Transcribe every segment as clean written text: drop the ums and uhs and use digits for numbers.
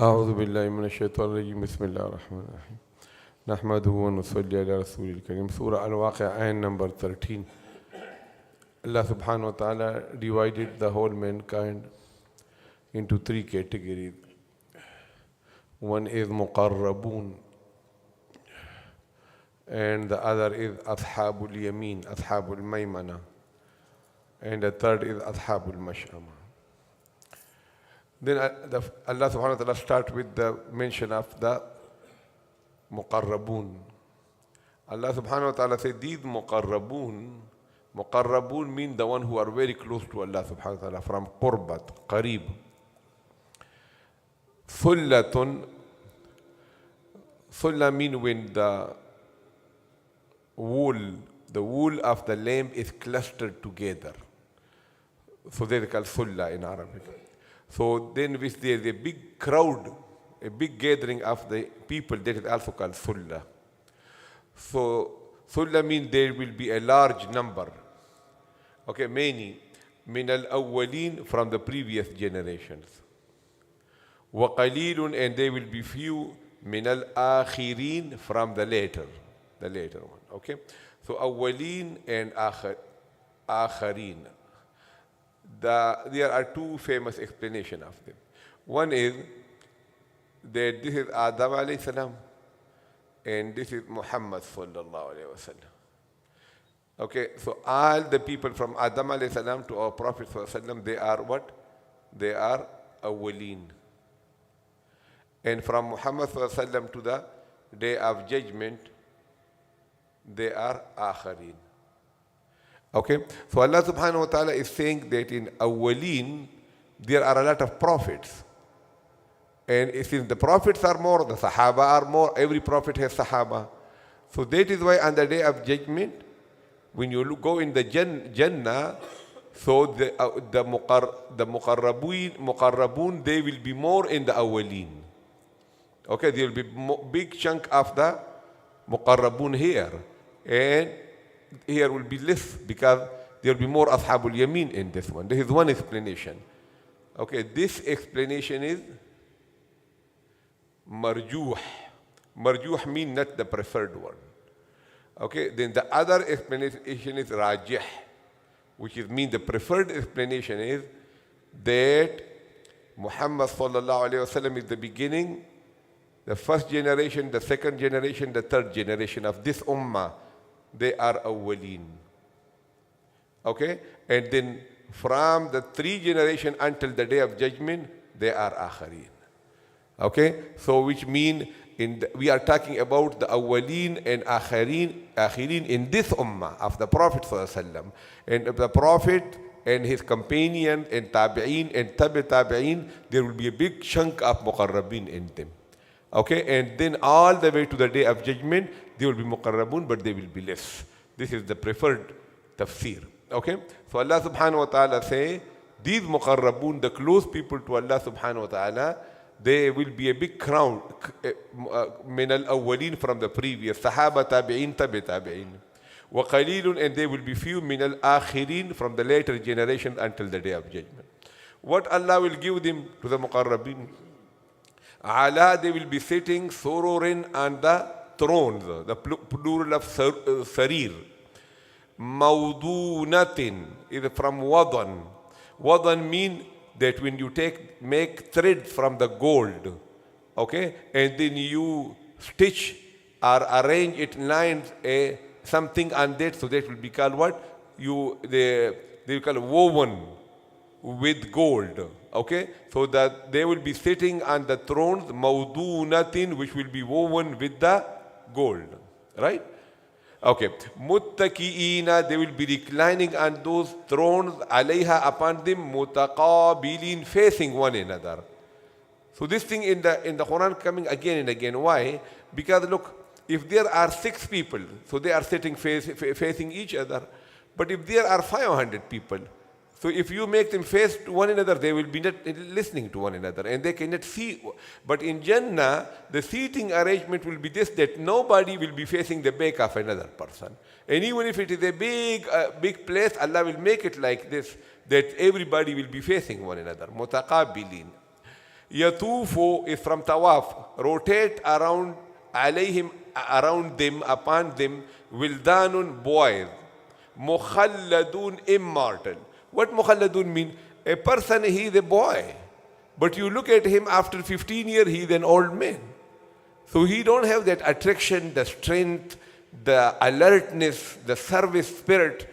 أعوذ بالله من الشيطان الرجيم بسم الله الرحمن الرحيم نحمده ونصلي على رسول الكريم Surah Al-Waqi'ah ayah number 13. Allah subhanahu wa ta'ala divided the whole mankind into three categories. One is muqarrabun, and the other is ashabul yameen, ashabul maymana, and the third is ashabul mash'ama. Then Allah subhanahu wa ta'ala starts with the mention of the muqarrabun. Allah subhanahu wa ta'ala said these muqarrabun mean the one who are very close to Allah subhanahu wa ta'ala, from qurbat, qareeb. Sulla mean when the wool of the lamb is clustered together. So they call sulla in Arabic. So then if there is a big crowd, a big gathering of the people, that is also called sulla. So sulla means there will be a large number. Okay, many. Min al-awwaleen, from the previous generations. Wa qalilun, and there will be few. Min al-akhirin, from the later one. Okay, so awwaleen and akharin. There are two famous explanations of them. One is that this is Adam alayhi salam and this is Muhammad sallallahu alayhi wasallam. Okay, so all the people from Adam alayhi salam to our Prophet sallallahu alayhi wasallam, they are what? They are awwaleen. And from Muhammad sallallahu alayhi wasallam to the day of judgment, they are akharin. Okay, so Allah subhanahu wa ta'ala is saying that in awwaleen there are a lot of prophets, and since the prophets are more, the sahaba are more, every prophet has sahaba. So that is why on the day of judgment, when you go in the Jannah, so the muqarrabun, they will be more in the awwaleen. Okay, there will be big chunk of the muqarrabun here, and here will be less because there will be more ashabul yameen in this one. This is one explanation. Okay, this explanation is marjuh. Marjuh means not the preferred one. Okay, then the other explanation is rajih, which is mean the preferred explanation is that Muhammad sallallahu alayhi wasallam is the beginning, the first generation, the second generation, the third generation of this ummah. They are awwaleen. Okay? And then from the three generations until the day of judgment, they are akhareen. Okay? So which mean we are talking about the awwaleen and akhirin in this ummah of the Prophet sallallahu alaihi wasallam. And the Prophet and his companion and tabi'een and tabi'een, there will be a big chunk of muqarrabin in them. Okay, and then all the way to the day of judgment, they will be muqarrabun, but they will be less. This is the preferred tafseer. Okay, so Allah subhanahu wa ta'ala say, these muqarrabun, the close people to Allah subhanahu wa ta'ala, they will be a big crowd, min al-awwaleen, from the previous, sahaba, tabi'in, tabi'in. Wa qalilun, and they will be few, min al-akhirin, from the later generation until the day of judgment. What Allah will give them to the muqarrabin? Ala, they will be sitting sururin on the thrones, the plural of sarir. Mawdunatin is from wadan. Wadan mean that when you make thread from the gold, okay, and then you stitch or arrange it lines something on that, so that will be called what? They will call woven with gold. Okay, so that they will be sitting on the thrones, mawdunatin, which will be woven with the gold, right? Okay, muttaki'ina, they will be reclining on those thrones, alayha, upon them, mutaqabilin, facing one another. So this thing in the Quran coming again and again. Why? Because look, if there are 6 people, so they are sitting facing each other. But if there are 500 people, so if you make them face to one another, they will be not listening to one another and they cannot see. But in Jannah, the seating arrangement will be this, that nobody will be facing the back of another person. And even if it is a big place, Allah will make it like this, that everybody will be facing one another. Mutaqabilin. Yatufu is from tawaf. Rotate around alayhim, around them, upon them, wildanun, boys. Mukhalladun, immortal. What mukhalladun mean? A person, he is a boy. But you look at him after 15 years, he is an old man. So he don't have that attraction, the strength, the alertness, the service spirit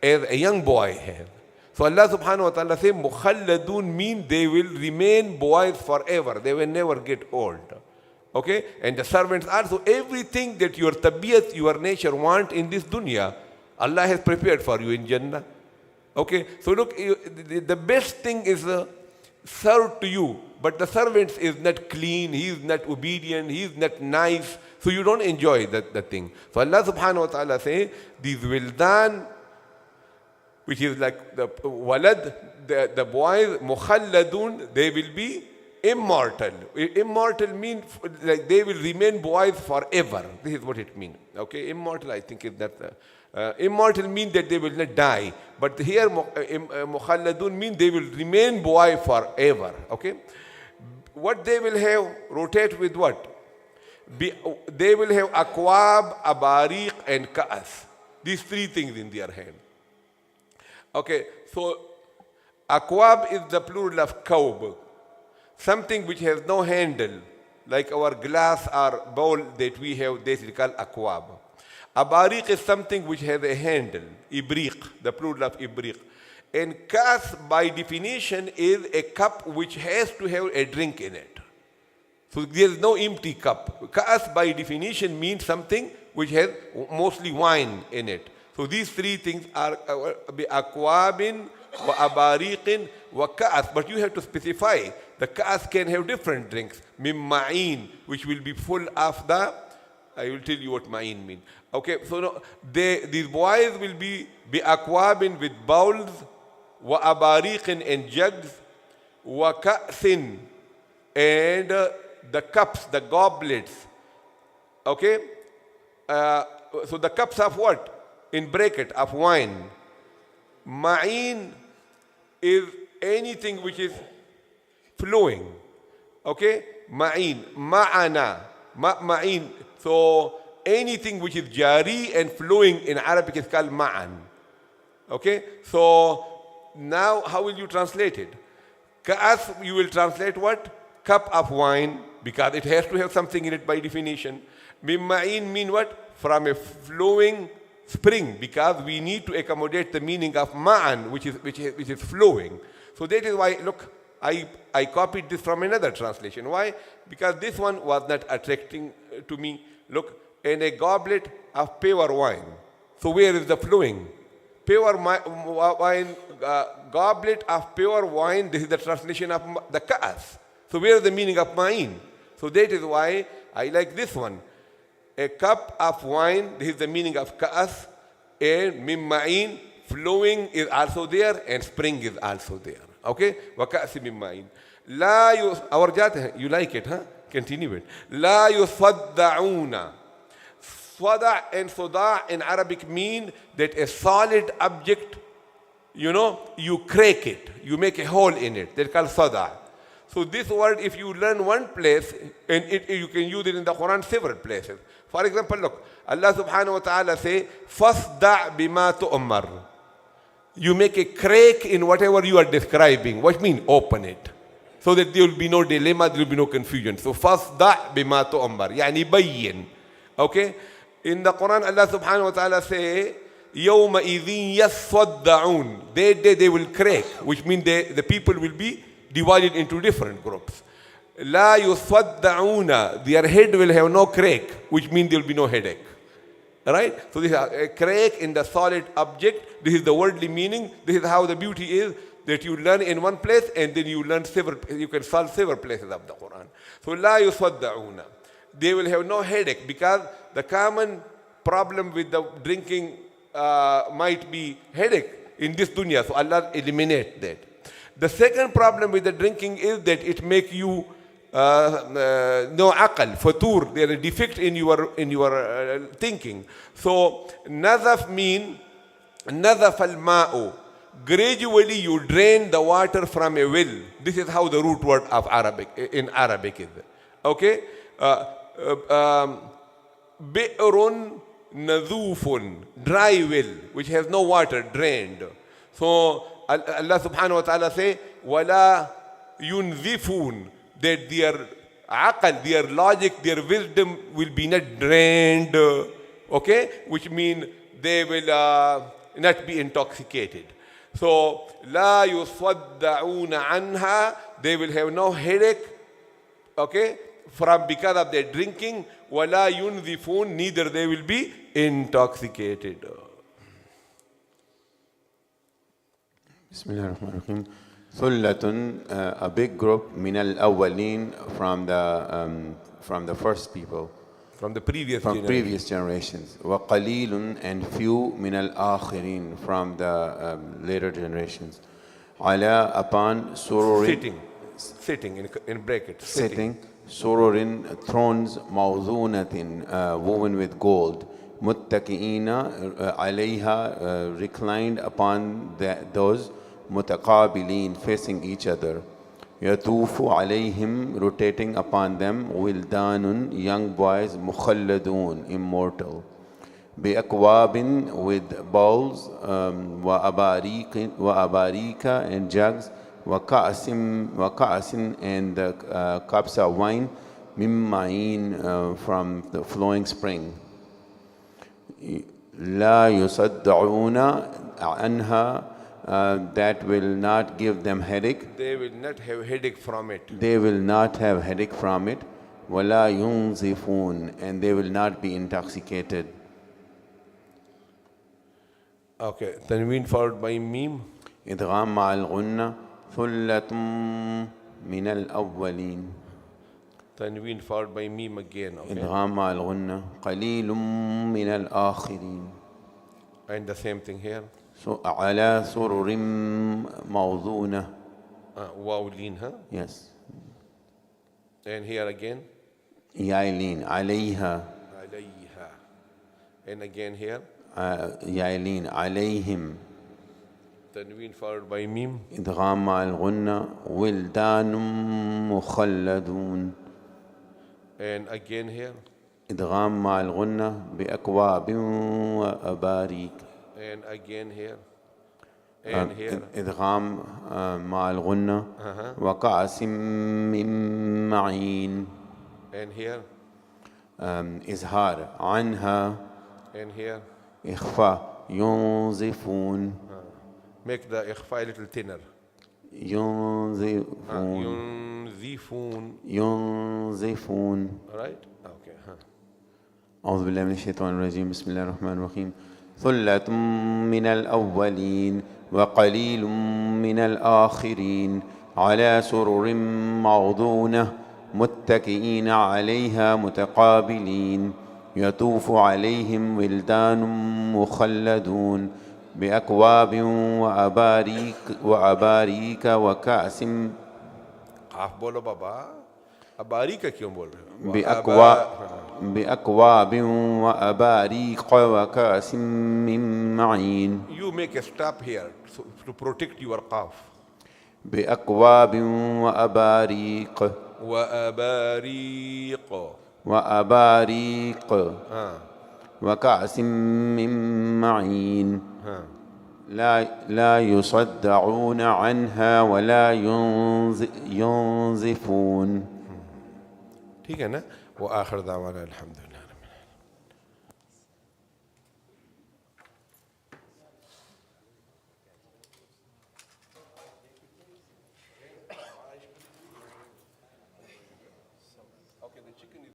as a young boy has. So Allah subhanahu wa ta'ala says, mukhalladun mean they will remain boys forever. They will never get old. Okay? And the servants are. So everything that your tabiyat, your nature want in this dunya, Allah has prepared for you in Jannah. Okay? So look, the best thing is served to you. But the servant is not clean, he is not obedient, he is not nice. So you don't enjoy the thing. So Allah subhanahu wa ta'ala says, these wildan, which is like the walad, the boys, mukhalladun, they will be immortal. Immortal means like they will remain boys forever. This is what it means. Okay, immortal I think is that. Immortal means that they will not die. But here mukhalladun means they will remain boy forever. Okay. What they will have, rotate with what? They will have akwab, abariq and ka'as. These three things in their hand. Okay, so akwab is the plural of kaub. Something which has no handle, like our glass or bowl that we have, this is called akwab. Abariq is something which has a handle, ibriq, the plural of ibriq. And kas by definition is a cup which has to have a drink in it. So there is no empty cup. Kas by definition means something which has mostly wine in it. So these three things are akwabin, wa abariqin, wa ka'as. But you have to specify. The ka'as can have different drinks. Mim ma'in, which will be full of the, I will tell you what ma'in means. Okay, so no, these boys will be akwabin with bowls, wa abariqin and jugs, wa ka'sin and the cups, the goblets. Okay? So the cups of what? In bracket, of wine. Ma'in is anything which is flowing. Okay? Ma'in. Ma'ana. Ma'in. So anything which is jari and flowing in Arabic is called ma'an. Okay? So now how will you translate it? Ka'as, you will translate what? Cup of wine, because it has to have something in it by definition. Mimma'in mean what? From a flowing spring, because we need to accommodate the meaning of ma'an, which is flowing. So that is why, look, I copied this from another translation. Why? Because this one was not attracting to me. Look, in a goblet of pure wine. So where is the flowing? Pure wine, goblet of pure wine, this is the translation of the ka'as. So where is the meaning of ma'in? So that is why I like this one. A cup of wine, this is the meaning of ka'as, and mim ma'in, flowing is also there, and spring is also there. Okay? Wa ka'si mim ma'in. Our jat, you like it, huh? Continue it. La yusadda'una. Swada and soda in Arabic mean that a solid object, you crack it, you make a hole in it. They're called sada. So this word, if you learn one place, and you can use it in the Quran several places. For example, look, Allah subhanahu wa ta'ala say, Fasda' bima tu'ammar. You make a crack in whatever you are describing. What mean? Open it. So that there will be no dilemma, there will be no confusion. So Fasda' bima tu'ammar. Yani bayyin. Okay? In the Quran, Allah subhanahu wa ta'ala say, Yawma idhin yaswadda'un. They will crack, which means the people will be divided into different groups. La yuswadda'una. Their head will have no crack, which means there will be no headache. Right? So this is a crack in the solid object. This is the worldly meaning. This is how the beauty is, that you learn in one place and then you learn you can solve several places of the Quran. So la yuswadda'una. They will have no headache, because the common problem with the drinking might be headache in this dunya. So Allah eliminate that. The second problem with the drinking is that it makes you no aqal, fatur. There is a defect in your thinking. So nazaf mean nazaf al-ma'u. gradually you drain the water from a well. This is how the root word of Arabic, in Arabic is. Okay? Bi'run nadhufun, dry well, which has no water, drained. So Allah subhanahu wa ta'ala say, wala yunzifun, that their aqal, their logic, their wisdom will be not drained. Okay? Which means they will not be intoxicated. So, la yusadda'una anha, they will have no headache, okay, because of their drinking. Wala yunzifun, neither they will be intoxicated. Bismillah ar-Rahman ar-Rahim. Thullatun, a big group, min al-awwalin, from the first people. From the previous generations. وَقَلِيلٌ, and few min al-akhirin, from the later generations. عَلَى, upon sururin, sitting in brackets. Sitting. Sururin, thrones, mawzunatin, woven with gold. Muttaki'ina, alayha, reclined upon those. Mutaqabilin, facing each other. Yatufu alayhim, rotating upon them. Wildanun, young boys. Mukhalladun, immortal. Bi'akwabin, with bowls. Wa abarika, and jugs. Wa ka'asin, and cups of wine. Mimma'in, from the flowing spring. La yusadda'una anha, that will not give them headache. They will not have headache from it. They will not have headache from it. Wala yunzifun, and they will not be intoxicated. Okay, tanween followed by mim. Idgham ma'al ghunna. Thullatum min al-awwalin. Tanween followed by mim again. Okay. Idgham ma'al ghunna. Qalilum min al-akhirin. And the same thing here. So, ala sururim mawduna. Wawlin, huh? Yes. And here again. Yailin, alayha. Alayha. And again here. Yailin, alayhim. Tanween followed by mim. Idgham ma'al ghunna. Wildanum mukhalladun. And again here. Idgham ma'al ghunna. Bi'akwabin wa abarik. And again here. And here. إدغام مع الغنة وكأس من معين. And here. إظهار عنها. And here. إخفاء ينظفون. Make the إخفاء a little thinner. ينظفون. ينظفون. Right? Okay. أعوذ بالله من الشيطان الرجيم. بسم الله الرحمن الرحيم. ثلة من الأولين وقليل من الآخرين على سرر موضونة متكئين عليها متقابلين يطوف عليهم ولدان مخلدون بأكواب وأباريك وكأس. قاف بولو بابا. أباريك क्यों बोल रहे हो? بأكواب وأباريق وكأس من معين. You make a stop here to protect your قاف. بأكواب وأباريق. وأباريق وكأس من معين. لا يصدعون عنها ولا ينزفون. ठीक है ना. وآخر دعوانا الحمد لله.